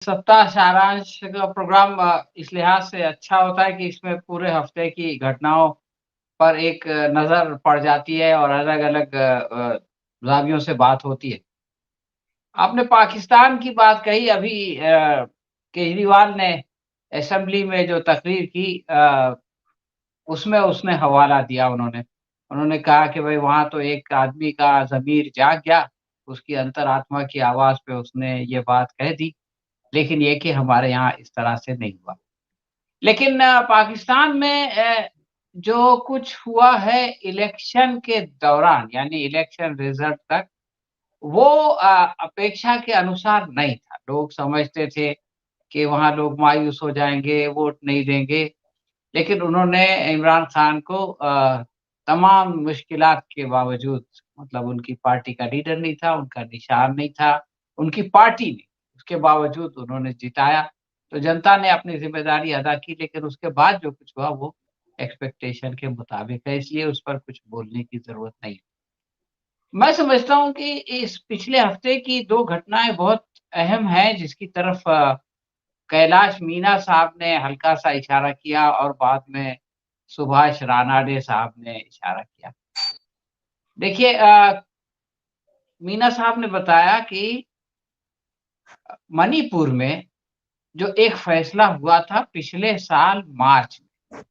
सप्ताह सारांश का प्रोग्राम इस लिहाज से अच्छा होता है कि इसमें पूरे हफ्ते की घटनाओं पर एक नज़र पड़ जाती है और अलग-अलग ज़ावियों से बात होती है। आपने पाकिस्तान की बात कही अभी केजरीवाल ने असेंबली में जो तकरीर की उसमें उसने हवाला दिया उन्होंने। उन्होंने कहा कि भई वहाँ तो एक आदमी का ज़मीर जाग गया, उसकी अंतरात्मा की आवाज़ पे उसने ये बात कह दी, लेकिन ये कि हमारे यहाँ इस तरह से नहीं हुआ। लेकिन पाकिस्तान में जो कुछ हुआ है इलेक्शन के दौरान यानी इलेक्शन रिज़ल्ट तक, वो अपेक्षा के अनुसार नहीं था। लोग समझते थे कि वहाँ लोग मायूस हो जाएँगे, वोट नहीं देंगे, लेकिन उन्होंने इमरान खान को तमाम मुश्किलात के बावजूद मतलब उनकी पार्टी का लीडर नहीं था, उनका निशान नहीं था, उनकी पार्टी ने, उसके बावजूद उन्होंने जिताया। तो जनता ने अपनी ज़िम्मेदारी अदा की लेकिन उसके बाद जो कुछ हुआ वो एक्सपेक्टेशन के मुताबिक है, इसलिए उस पर कुछ बोलने की ज़रूरत नहीं। मैं समझता हूँ कि इस पिछले हफ्ते की 2 घटनाएँ बहुत अहम हैं जिसकी तरफ कैलाश मीणा साहब ने हल्का-सा इशारा किया और बाद में सुभाष रानाडे साहब ने इशारा किया। देखिए मीणा साहब ने बताया कि मणिपुर में जो एक फैसला हुआ था पिछले साल मार्च में,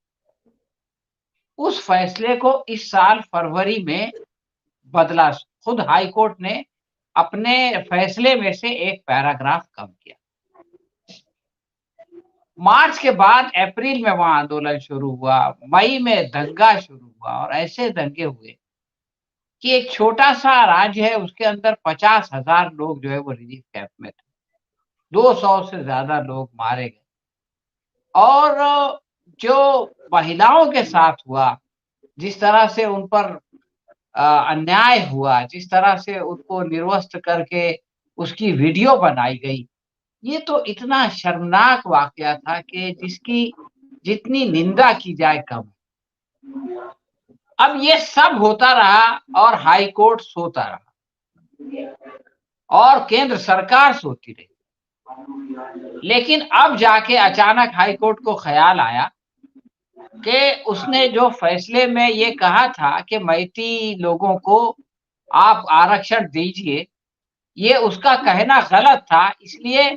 उस फैसले को इस साल फरवरी में बदला। खुद हाई कोर्ट ने अपने फैसले में से एक पैराग्राफ कम किया। मार्च के बाद अप्रैल में वहाँ आंदोलन शुरू हुआ, मई में दंगा शुरू हुआ और ऐसे दंगे हुए कि एक छोटा-सा राज्य है उसके अंदर 50,000 लोग जो है वो रिलीफ कैंप में थे। 200 से ज़्यादा लोग मारे गए और जो महिलाओं के साथ हुआ, जिस तरह से उन पर अन्याय हुआ, जिस तरह से उनको निर्वस्त्र करके उसकी वीडियो बनाई गई, ये तो इतना शर्मनाक वाक़या था कि जिसकी जितनी निंदा की जाए कम। अब ये सब होता रहा और हाई कोर्ट सोता रहा और केंद्र सरकार सोती रही। लेकिन अब जाके अचानक हाई कोर्ट को ख़्याल आया कि उसने जो फैसले में ये कहा था कि मैती लोगों को आप आरक्षण दीजिए, ये उसका कहना गलत था इसलिए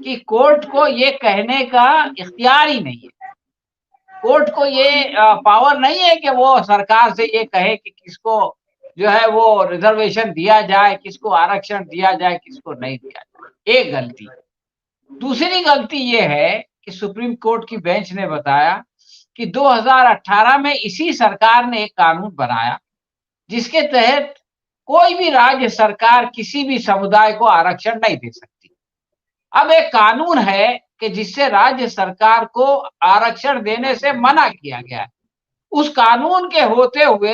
कि कोर्ट को ये कहने का इख्तियार ही नहीं है। कोर्ट को ये पावर नहीं है कि वो सरकार से ये कहे कि किसको जो है वो रिज़र्वेशन दिया जाए, किसको आरक्षण दिया जाए, किसको नहीं दिया जाए। एक गलती। दूसरी गलती ये है कि सुप्रीम कोर्ट की बेंच ने बताया कि 2018 में इसी सरकार ने एक कानून बनाया, जिसके तहत कोई भी राज्य सरकार किसी भी समुदाय को आरक्षण नहीं दे सकती। अब एक कानून है कि जिससे राज्य सरकार को आरक्षण देने से मना किया गया है। उस कानून के होते हुए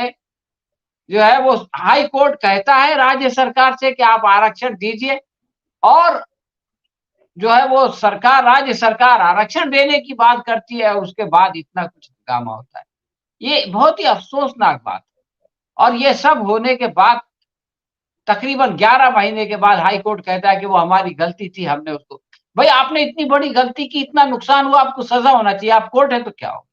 जो है वो हाई कोर्ट कहता है राज्य सरकार से कि आप आरक्षण दीजिए और जो है वो सरकार राज्य सरकार आरक्षण देने की बात करती है, उसके बाद इतना कुछ हंगामा होता है। ये बहुत ही अफ़सोसनाक बात है और ये सब होने के बाद तकरीबन 11 महीने के बाद हाई कोर्ट कहता है कि वो हमारी गलती थी, हमने उसको भई आपने इतनी बड़ी गलती की, इतना नुकसान हुआ, आपको सज़ा होना चाहिए। आप कोर्ट है तो क्या हो?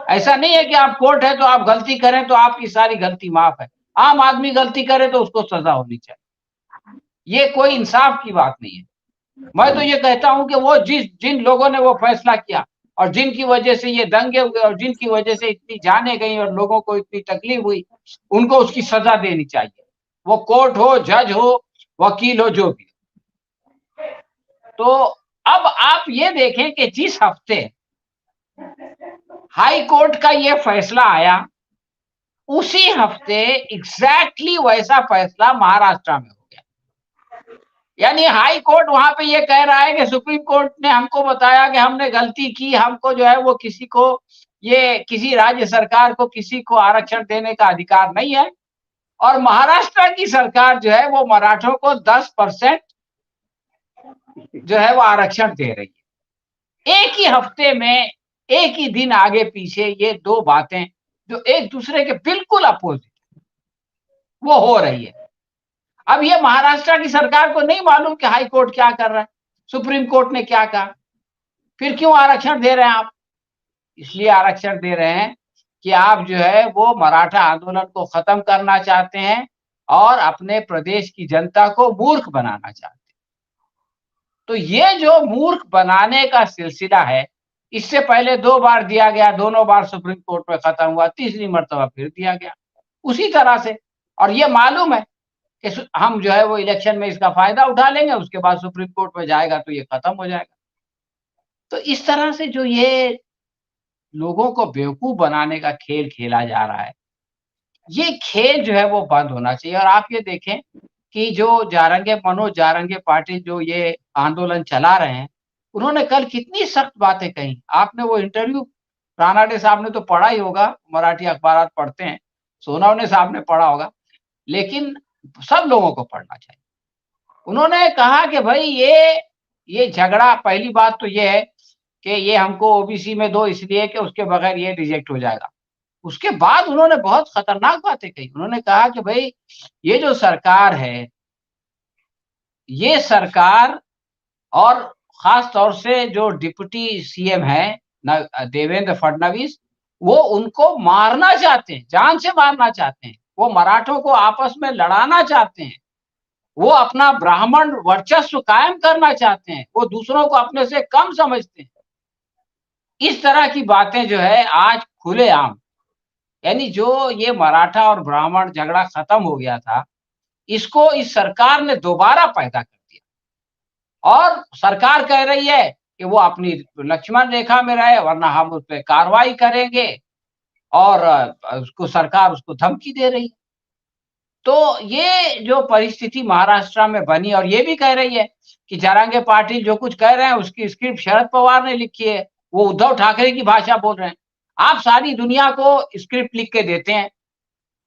ऐसा नहीं है कि आप कोर्ट है तो आप गलती करें तो आपकी सारी गलती माफ़ है। आम आदमी गलती करे तो उसको सज़ा होनी चाहिए। ये कोई इंसाफ की बात नहीं है। मैं तो ये कहता हूँ कि वो जिन लोगों ने वो फैसला किया और जिनकी वजह से ये दंगे हुए और जिनकी वजह से इतनी जानें गई और लोगों को इतनी तकलीफ हुई, उनको उसकी सज़ा देनी चाहिए। वो कोर्ट हो, जज हो, वकील हो, जो भी। तो अब आप ये देखें कि जिस हफ्ते हाई कोर्ट का ये फैसला आया, उसी हफ्ते एग्ज़ैक्टली वैसा फैसला महाराष्ट्र में हो गया। यानी हाई कोर्ट वहाँ पे ये कह रहा है कि सुप्रीम कोर्ट ने हमको बताया कि हमने गलती की, हमको जो है वो किसी को ये किसी राज्य सरकार को किसी को आरक्षण देने का अधिकार नहीं है और महाराष्ट्र की सरकार जो है वो मराठों को 10% जो है वो आरक्षण दे रही है। एक ही हफ्ते में, एक ही दिन आगे पीछे ये 2 बातें जो एक दूसरे के बिल्कुल अपोज़िट वो हो रही है। अब ये महाराष्ट्र की सरकार को नहीं मालूम कि हाई कोर्ट क्या कर रहा है। सुप्रीम कोर्ट ने क्या कहा? फिर क्यों आरक्षण दे रहे हैं आप? इसलिए आरक्षण दे रहे हैं कि आप जो है वो मराठा आंदोलन को खत्म करना चाहते हैं और अपने प्रदेश की जनता को मूर्ख बनाना चाहते हैं। तो ये जो मूर्ख बनाने का सिलसिला है, इससे पहले 2 बार दिया गया, दोनों बार सुप्रीम कोर्ट में खत्म हुआ, तीसरी मर्तबा फिर दिया गया। उसी तरह से, और ये मालूम है कि हम जो है वो इलेक्शन में इसका फ़ायदा उठा लेंगे, उसके बाद सुप्रीम कोर्ट में जाएगा तो ये खत्म हो जाएगा। तो इस तरह से जो ये लोगों को बेवकूफ़ बनाने का खेल खेला जा रहा है, ये खेल जो है वो बंद होना चाहिए। और आप ये देखें कि जो मनोज जारंगे पाटिल जो ये आंदोलन चला रहे हैं, उन्होंने कल कितनी सख्त बातें कही। आपने वो इंटरव्यू रानाडे साहब ने तो पढ़ा ही होगा, मराठी अखबारात पढ़ते हैं, सोनवणे साहब ने पढ़ा होगा, लेकिन सब लोगों को पढ़ना चाहिए। उन्होंने कहा कि भई ये झगड़ा, पहली बात तो ये है कि ये हमको ओबीसी में दो इसलिए कि उसके बगैर ये रिजेक्ट हो जाएगा। उसके बाद उन्होंने बहुत खतरनाक बातें कही। उन्होंने कहा कि भई ये जो सरकार है, ये सरकार और ख़ास तौर से जो डिप्टी सीएम हैं देवेंद्र फडणवीस, वो उनको मारना चाहते हैं, जान से मारना चाहते हैं। वो मराठों को आपस में लड़ाना चाहते हैं। वो अपना ब्राह्मण वर्चस्व कायम करना चाहते हैं। वो दूसरों को अपने से कम समझते हैं। इस तरह की बातें जो है आज खुलेआम, यानी जो ये मराठा और ब्राह्मण झगड़ा खत्म हो गया था, इसको इस सरकार ने दोबारा पैदा कर दिया। और सरकार कह रही है कि वो अपनी लक्ष्मण रेखा में रहे, वरना हम उस पे कार्रवाई करेंगे, और सरकार उसको धमकी दे रही है। तो ये जो परिस्थिति महाराष्ट्र में बनी, और ये भी कह रही है कि जारंगे पाटिल जो कुछ कह रहे हैं उसकी स्क्रिप्ट शरद पवार ने लिखी है, वो उद्धव ठाकरे की भाषा बोल रहे हैं। आप सारी दुनिया को स्क्रिप्ट लिख के देते हैं,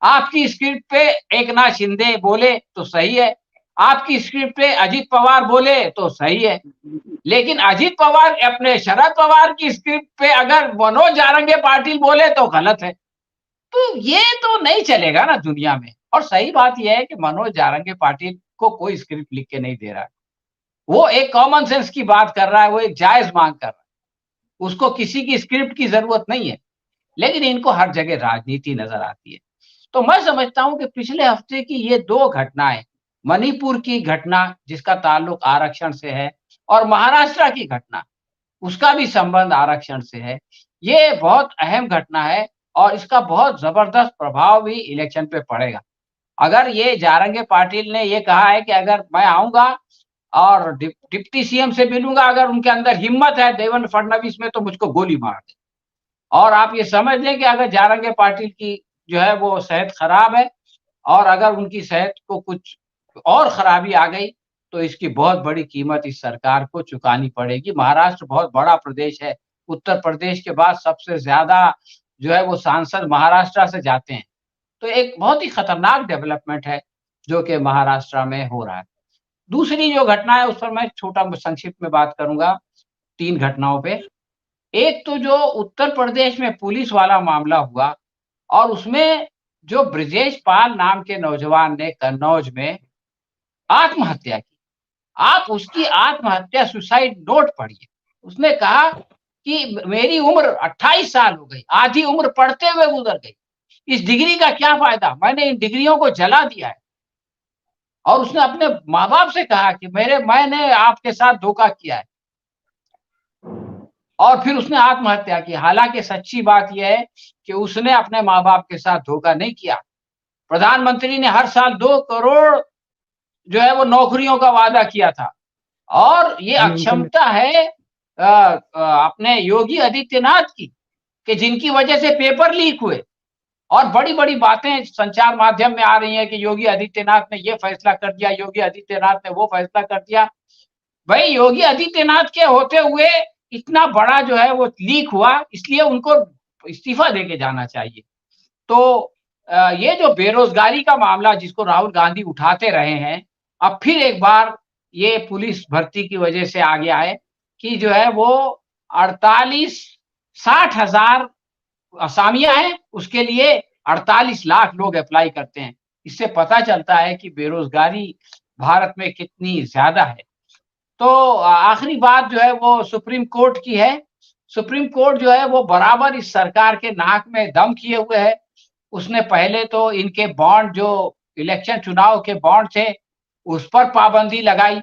आपकी स्क्रिप्ट पे एकनाथ शिंदे बोले तो सही है, आपकी स्क्रिप्ट पे अजित पवार बोले तो सही है, लेकिन अजित पवार अपने शरद पवार की स्क्रिप्ट पे अगर मनोज जारंगे पाटिल बोले तो गलत है। तो ये तो नहीं चलेगा ना दुनिया में। और सही बात ये है कि मनोज जारंगे पाटिल को कोई स्क्रिप्ट लिख के नहीं दे रहा है। वो एक कॉमन सेंस की बात कर रहा है, वो एक जायज़ माँग कर रहा है। उसको किसी की स्क्रिप्ट की ज़रूरत नहीं है, लेकिन इनको हर जगह राजनीति नज़र आती है। तो मैं समझता हूँ कि पिछले हफ्ते की ये 2 घटनाएँ, मणिपुर की घटना जिसका ताल्लुक आरक्षण से है, और महाराष्ट्र की घटना, उसका भी संबंध आरक्षण से है। ये बहुत अहम घटना है और इसका बहुत ज़बरदस्त प्रभाव भी इलेक्शन पे पड़ेगा। अगर ये जारंगे पाटिल ने ये कहा है कि अगर मैं आऊँगा और डिप्टी सीएम से मिलूँगा, अगर उनके अंदर हिम्मत है देवेंद्र फडणवीस में, तो मुझको गोली मार दें। और आप ये समझ लें कि अगर जारंगे पाटिल की जो है वो सेहत खराब है, और अगर उनकी सेहत को कुछ और खराबी आ गई, तो इसकी बहुत बड़ी कीमत इस सरकार को चुकानी पड़ेगी। महाराष्ट्र बहुत बड़ा प्रदेश है। उत्तर प्रदेश के बाद सबसे ज़्यादा जो है वो सांसद महाराष्ट्र से जाते हैं। तो एक बहुत ही खतरनाक डेवलपमेंट है जो कि महाराष्ट्र में हो रहा है। दूसरी जो घटना है उस पर मैं छोटा संक्षिप्त में बात करूँगा, 3 घटनाओं पे। एक तो जो उत्तर प्रदेश में पुलिस वाला मामला हुआ, और उसमें जो ब्रजेश पाल नाम के नौजवान ने कन्नौज में आत्महत्या की। आप उसकी आत्महत्या सुसाइड नोट पढ़िए। उसने कहा कि मेरी उम्र 28 साल हो गई, आधी उम्र पढ़ते हुए गुज़र गई। इस डिग्री का क्या फ़ायदा? मैंने इन डिग्रियों को जला दिया है। और उसने अपने माँ-बाप से कहा कि मैंने आपके साथ धोखा किया है। और फिर उसने आत्महत्या की। हालाँकि सच्ची बात ये है कि उसने अपने माँ-बाप के साथ धोखा नहीं किया। प्रधानमंत्री ने हर साल 2 करोड़ जो है वो नौकरियों का वादा किया था, और ये अक्षमता है अपने योगी आदित्यनाथ की, कि जिनकी वजह से पेपर लीक हुए, और बड़ी-बड़ी बातें संचार माध्यम में आ रही हैं कि योगी आदित्यनाथ ने ये फैसला कर दिया, योगी आदित्यनाथ ने वो फैसला कर दिया। भाई योगी आदित्यनाथ के होते हुए इतना बड़ा जो है वो लीक हुआ, इसलिए उनको इस्तीफा देके जाना चाहिए। तो ये जो बेरोज़गारी का मामला जिसको राहुल गांधी उठाते रहे हैं, अब फिर एक बार ये पुलिस भर्ती की वजह से आ गया है कि जो है वो 60,000 असामियाँ हैं, उसके लिए 48 लाख लोग अप्लाई करते हैं। इससे पता चलता है कि बेरोज़गारी भारत में कितनी ज़्यादा है। तो आखिरी बात जो है वो सुप्रीम कोर्ट की है। सुप्रीम कोर्ट जो है वो बराबर इस सरकार के नाक में दम किए हुए है। उसने पहले तो इनके बॉन्ड जो इलेक्शन चुनाव के बॉन्ड थे, उस पर पाबंदी लगाई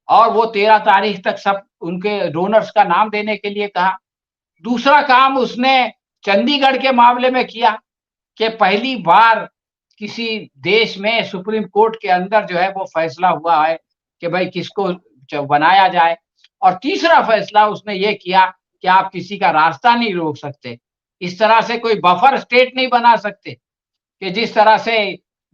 और वो 13 तारीख तक सब उनके डोनर्स का नाम देने के लिए कहा। दूसरा काम उसने चंडीगढ़ के मामले में किया कि पहली बार किसी देश में सुप्रीम कोर्ट के अंदर जो है वो फैसला हुआ है कि भाई किसको बनाया जाए। और तीसरा फैसला उसने ये किया कि आप किसी का रास्ता नहीं रोक सकते। इस तरह से कोई बफर स्टेट नहीं बना सकते कि जिस तरह से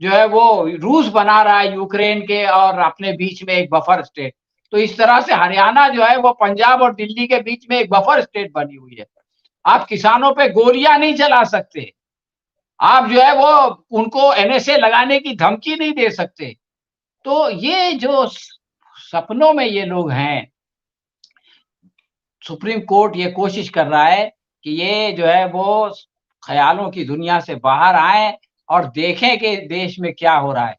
जो है वो रूस बना रहा है यूक्रेन के और अपने बीच में एक बफर स्टेट। तो इस तरह से हरियाणा जो है वो पंजाब और दिल्ली के बीच में एक बफर स्टेट बनी हुई है। आप किसानों पे गोलियां नहीं चला सकते। आप जो है वो उनको एनएसए लगाने की धमकी नहीं दे सकते। तो ये जो सपनों में ये लोग हैं, सुप्रीम कोर्ट ये कोशिश कर रहा है कि ये जो है वो ख़यालों की दुनिया से बाहर आएँ और देखें कि देश में क्या हो रहा है।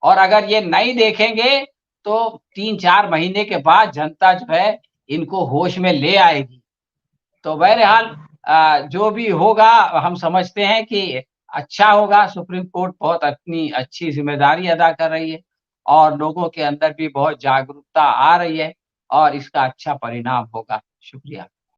और अगर ये नहीं देखेंगे तो 3-4 महीने के बाद जनता जो है इनको होश में ले आएगी। तो बहरहाल जो भी होगा हम समझते हैं कि अच्छा होगा। सुप्रीम कोर्ट बहुत अपनी अच्छी ज़िम्मेदारी अदा कर रही है और लोगों के अंदर भी बहुत जागरूकता आ रही है और इसका अच्छा परिणाम होगा। शुक्रिया।